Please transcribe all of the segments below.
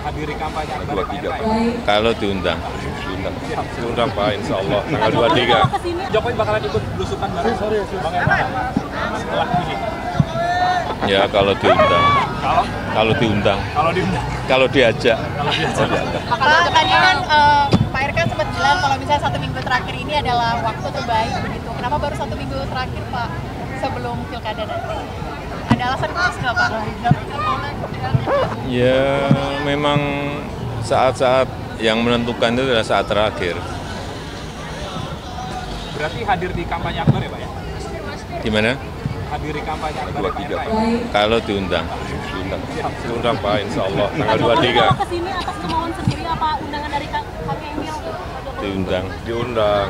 hadiri kampanye akbar Pak RK? Kalau diundang. Diundang Pak, insya Allah tanggal 23. Jokowi bakalan ikut belusukan bareng Bang Erna setelah ini. Ya kalau diundang. Kalau diundang. Kalau diajak. Kalau tadi kan Pak RK sempat bilang kalau misalnya 1 minggu terakhir ini adalah waktu terbaik begitu. Kenapa baru 1 minggu terakhir Pak sebelum pilkada nanti? Ada alasan khusus nggak Pak? Ya memang saat-saat yang menentukan itu adalah saat terakhir. Berarti hadir di kampanye akbar ya Pak ya? Gimana? Hadiri kampanye akbar Pak RK? Kalau diundang. Diundang Pak, insya Allah tanggal 23. Kalau kesini atas kemauan sendiri apa undangan dari Kang Emil? Diundang.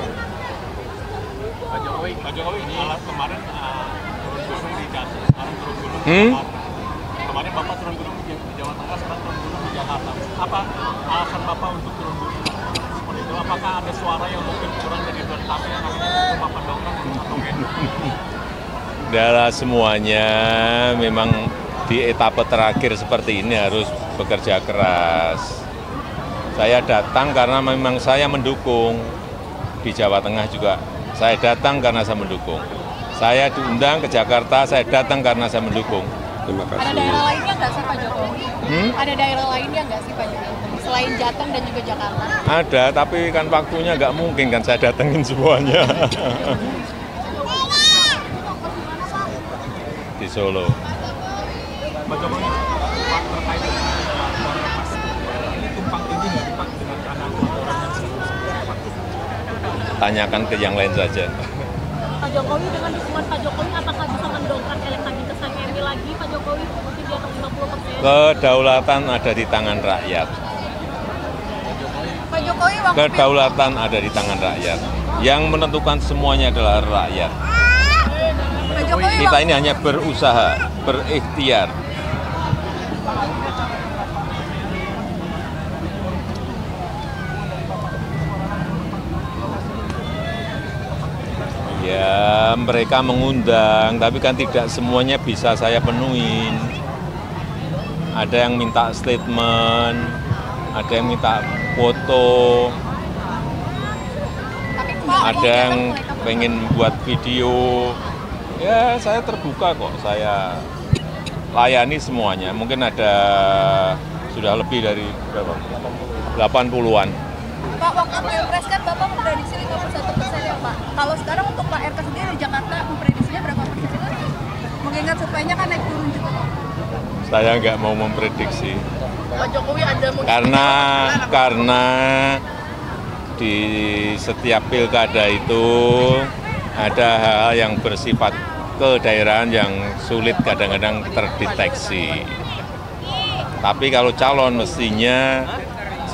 Pak Jokowi ini kemarin turun gunung di Jakarta, sekarang turun gunung kemarin Bapak turun gunung di Jawa Tengah, sekarang turun gunung di Jakarta. Apa alasan Bapak untuk turun gunung seperti itu? Apakah ada suara yang mungkin kurang dari bertapa yang akhirnya Bapak dongkrak atau Dalam semuanya memang di etapa terakhir seperti ini harus bekerja keras. Saya datang karena memang saya mendukung. Di Jawa Tengah juga saya datang karena saya mendukung. Saya diundang ke Jakarta, saya datang karena saya mendukung. Terima kasih. Ada daerah lainnya nggak sih Pak Jokowi? Ada daerah lainnya nggak sih Pak Jokowi? Selain Jateng dan juga Jakarta? Ada, tapi kan waktunya nggak mungkin kan saya datengin semuanya. Di Solo. Pak Jokowi terkait dengan lapor Mas ini tumpang tindih nggak Pak dengan anak laporan yang Tanyakan ke yang lain saja. Pak Jokowi dengan dukungan Pak Jokowi apakah bisa mendongkrak elektabilitas Kang Emil lagi Pak Jokowi mungkin di atas 50%? Kedaulatan ada di tangan rakyat. Pak Jokowi waktu Kedaulatan ada di tangan rakyat. Yang menentukan semuanya adalah rakyat. Pak Jokowi Kita ini hanya berusaha, berikhtiar. Ya, mereka mengundang, tapi kan tidak semuanya bisa saya penuhin. Ada yang minta statement, ada yang minta foto, ada yang pengen buat video. Ya, saya terbuka kok, saya layani semuanya. Mungkin ada sudah lebih dari berapa? 80-an. Pak, waktu Pilpres kan Bapak memprediksi 51% ya Pak. Kalau sekarang untuk Pak RK sendiri di Jakarta memprediksinya berapa persen? Mengingat surveinya kan naik turun juga. Saya nggak mau memprediksi. Pak Jokowi ada Karena di setiap pilkada itu ada hal-hal yang bersifat kedaerahan yang sulit kadang-kadang terdeteksi. Tapi kalau calon mestinya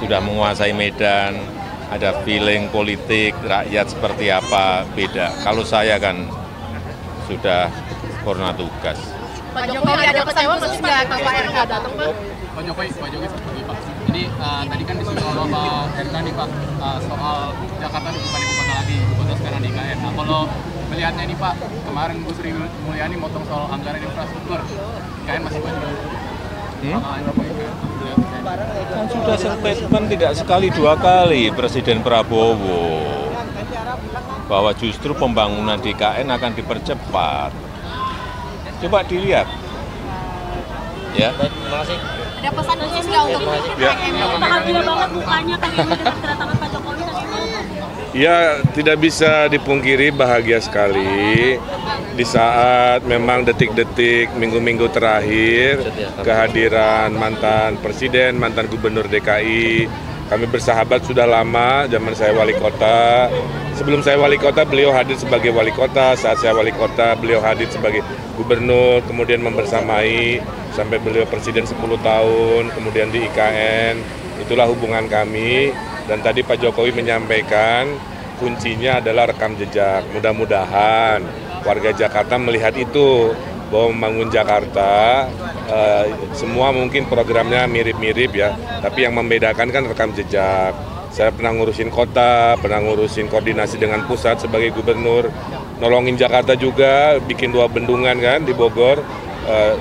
sudah menguasai medan, ada feeling politik, rakyat seperti apa, beda. Kalau saya kan sudah purna tugas. Pak Jokowi ada kecewa nggak kalau Pak RK datang Pak? Pak Jokowi seperti Pak. Ini tadi kan disinggung oleh Pak RK nih Pak soal Jakarta bukan ibu kota lagi, ibu kota sekarang di IKN. Nah kalau melihatnya ini Pak, kemarin Bu Sri Mulyani motong soal anggaran infrastruktur, IKN masih banyak. Kan sudah statement tidak sekali dua kali Presiden Prabowo bahwa justru pembangunan di IKN akan dipercepat. Coba dilihat. Ya. Ada pesan khusus nggak untuk Kang Emil? Bahagia banget mukanya Kang Emil dengan kedatangan Pak Jokowi Kang Emil. Ya, tidak bisa dipungkiri bahagia sekali di saat memang detik-detik, minggu-minggu terakhir kehadiran mantan Presiden, mantan Gubernur DKI. Kami bersahabat sudah lama, zaman saya wali kota. Sebelum saya wali kota, beliau hadir sebagai wali kota. Saat saya wali kota, beliau hadir sebagai gubernur, kemudian membersamai sampai beliau presiden 10 tahun, kemudian di IKN. Itulah hubungan kami. Dan tadi Pak Jokowi menyampaikan kuncinya adalah rekam jejak. Mudah-mudahan warga Jakarta melihat itu, bahwa membangun Jakarta, semua mungkin programnya mirip-mirip ya, tapi yang membedakan kan rekam jejak. Saya pernah ngurusin kota, pernah ngurusin koordinasi dengan pusat sebagai gubernur, nolongin Jakarta juga, bikin 2 bendungan kan di Bogor,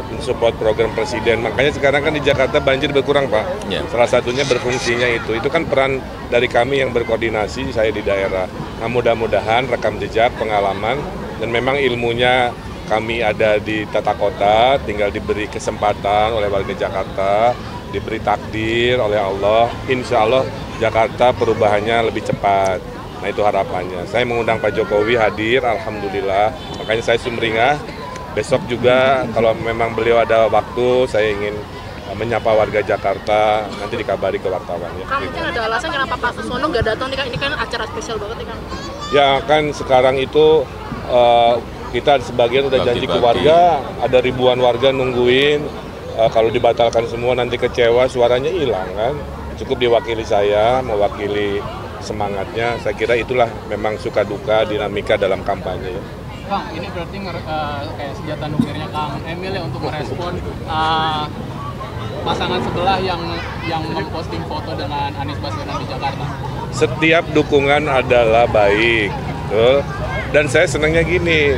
mensupport program presiden. Makanya sekarang kan di Jakarta banjir berkurang, Pak. Ya. Salah satunya berfungsinya itu. Itu kan peran dari kami yang berkoordinasi, saya di daerah. Nah, mudah-mudahan rekam jejak, pengalaman, dan memang ilmunya kami ada di tata kota, tinggal diberi kesempatan oleh warga Jakarta, diberi takdir oleh Allah. Insya Allah Jakarta perubahannya lebih cepat. Nah, itu harapannya. Saya mengundang Pak Jokowi hadir, alhamdulillah. Makanya saya sumringah. Besok juga kalau memang beliau ada waktu, saya ingin menyapa warga Jakarta, nanti dikabari ke wartawan ya. Kang, mungkin ada alasan kenapa Pak Suswono nggak datang nih Kang? Ini kan acara spesial banget nih Kang. Ya kan sekarang itu kita sebagian udah janji ke warga, ada ribuan warga nungguin. Kalau dibatalkan semua nanti kecewa, suaranya hilang kan. Cukup diwakili saya, mewakili semangatnya. Saya kira itulah memang suka duka dinamika dalam kampanye ya. Kang, ini berarti kayak senjata nukirnya Kang Emil ya untuk merespon pasangan sebelah yang memposting foto dengan Anies Baswedan di Jakarta. Setiap dukungan adalah baik, betul. Dan saya senangnya gini,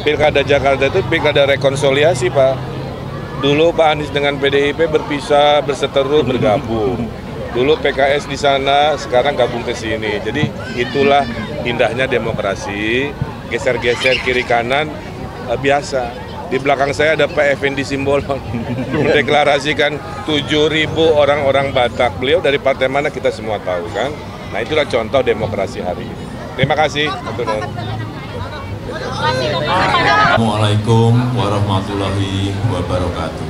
Pilkada Jakarta itu pilkada rekonsiliasi, Pak. Dulu Pak Anies dengan PDIP berpisah, berseteru, bergabung. Dulu PKS di sana, sekarang gabung ke sini. Jadi itulah indahnya demokrasi. Geser-geser kiri kanan biasa. Di belakang saya ada Pak Effendi Simbolon mendeklarasikan 7.000 orang-orang Batak. Beliau dari partai mana kita semua tahu kan. Nah itulah contoh demokrasi hari ini. Terima kasih. Assalamualaikum warahmatullahi wabarakatuh.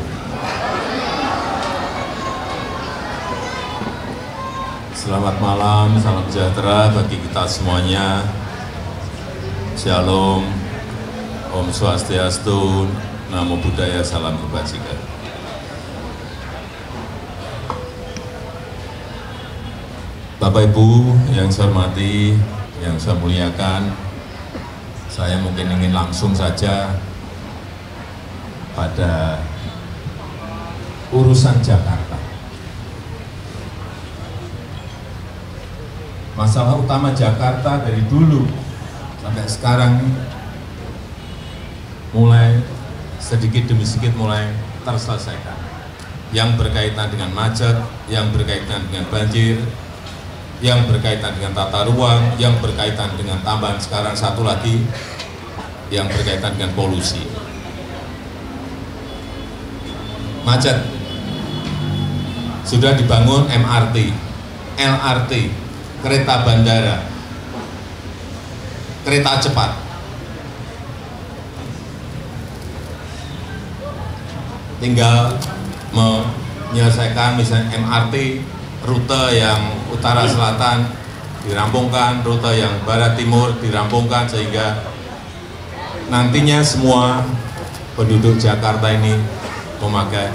Selamat malam, salam sejahtera bagi kita semuanya. Shalom, Om Swastiastu, Namo Buddhaya, Salam Kebajikan. Bapak Ibu yang saya hormati, yang saya muliakan, saya mungkin ingin langsung saja pada urusan Jakarta. Masalah utama Jakarta dari dulu sampai sekarang mulai sedikit demi sedikit mulai terselesaikan. Yang berkaitan dengan macet, yang berkaitan dengan banjir, yang berkaitan dengan tata ruang, yang berkaitan dengan tambahan sekarang satu lagi, yang berkaitan dengan polusi. Macet, sudah dibangun MRT, LRT, kereta bandara, kereta cepat. Tinggal menyelesaikan misalnya MRT, rute yang utara selatan dirampungkan, rute yang barat timur dirampungkan, sehingga nantinya semua penduduk Jakarta ini memakai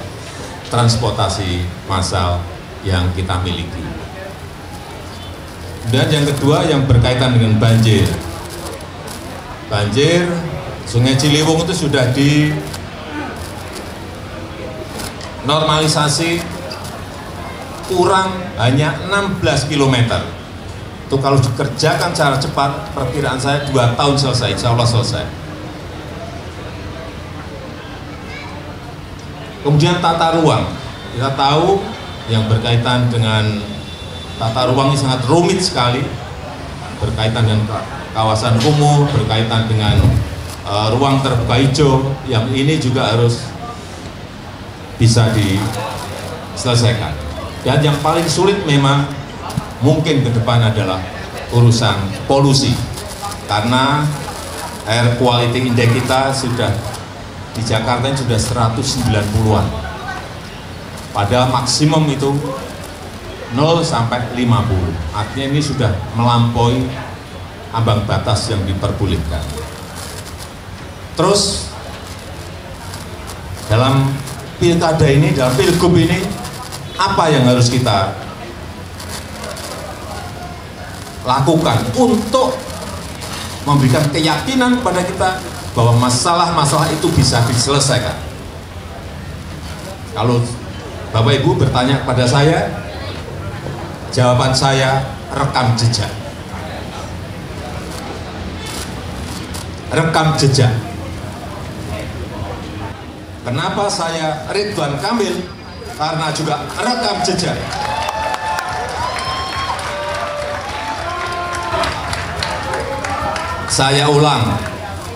transportasi massal yang kita miliki. Dan yang kedua yang berkaitan dengan banjir. Banjir Sungai Ciliwung itu sudah dinormalisasi kurang hanya 16 km. Itu kalau dikerjakan secara cepat, perkiraan saya 2 tahun selesai, insya Allah selesai. Kemudian tata ruang. Kita tahu yang berkaitan dengan tata ruang ini sangat rumit sekali, berkaitan dengan kawasan kumuh, berkaitan dengan ruang terbuka hijau, yang ini juga harus bisa diselesaikan. Dan yang paling sulit memang mungkin ke depan adalah urusan polusi, karena air quality index kita sudah di Jakarta ini sudah 190-an, padahal maksimum itu 0 sampai 50, artinya ini sudah melampaui ambang batas yang diperbolehkan. Terus dalam pilkada ini, dalam pilgub ini, apa yang harus kita lakukan untuk memberikan keyakinan kepada kita bahwa masalah-masalah itu bisa diselesaikan? Kalau Bapak Ibu bertanya kepada saya, jawaban saya rekam jejak. Rekam jejak. Kenapa saya Ridwan Kamil? Karena juga rekam jejak. Saya ulang,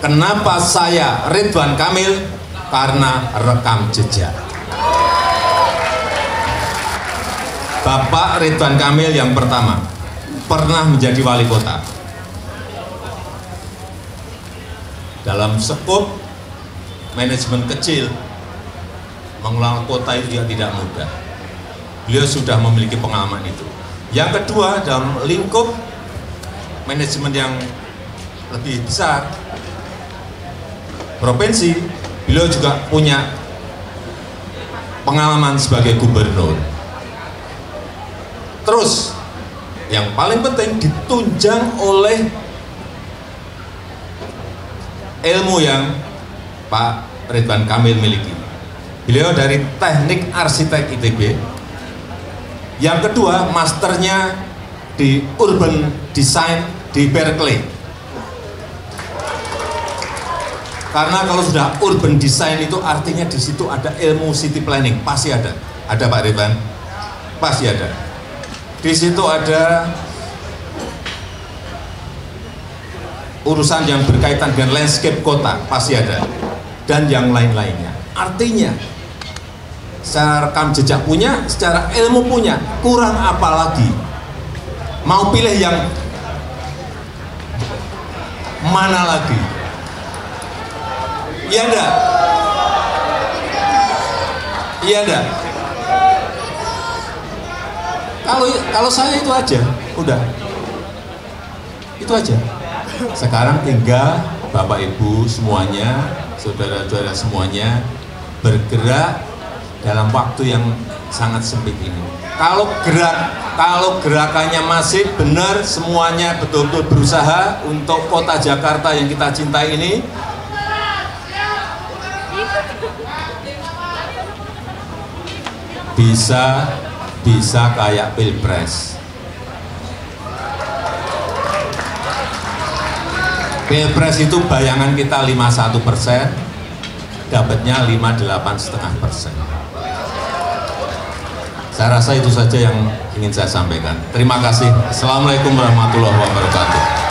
kenapa saya Ridwan Kamil? Karena rekam jejak. Bapak Ridwan Kamil yang pertama pernah menjadi wali kota. Dalam skop manajemen kecil, mengelola kota itu juga tidak mudah. Beliau sudah memiliki pengalaman itu. Yang kedua, dalam lingkup manajemen yang lebih besar, provinsi, beliau juga punya pengalaman sebagai gubernur. Terus, yang paling penting ditunjang oleh ilmu yang Pak Ridwan Kamil miliki. Beliau dari teknik arsitek ITB. Yang kedua, masternya di urban design di Berkeley. Karena kalau sudah urban design itu artinya di situ ada ilmu city planning, pasti ada. Ada Pak Ridwan? Pasti ada. Di situ ada urusan yang berkaitan dengan landscape kota, pasti ada. Dan yang lain-lainnya. Artinya, secara rekam jejak punya, secara ilmu punya, kurang apa lagi? Mau pilih yang mana lagi? Iya enggak? Iya enggak? Kalau saya itu aja, udah. Itu aja. Sekarang tinggal Bapak Ibu semuanya, saudara-saudara semuanya bergerak dalam waktu yang sangat sempit ini. Kalau gerakannya masih benar, semuanya betul-betul berusaha untuk kota Jakarta yang kita cintai ini, bisa kayak Pilpres. Pilpres itu bayangan kita 51%, dapatnya 58,5%. Saya rasa itu saja yang ingin saya sampaikan. Terima kasih. Assalamualaikum warahmatullahi wabarakatuh.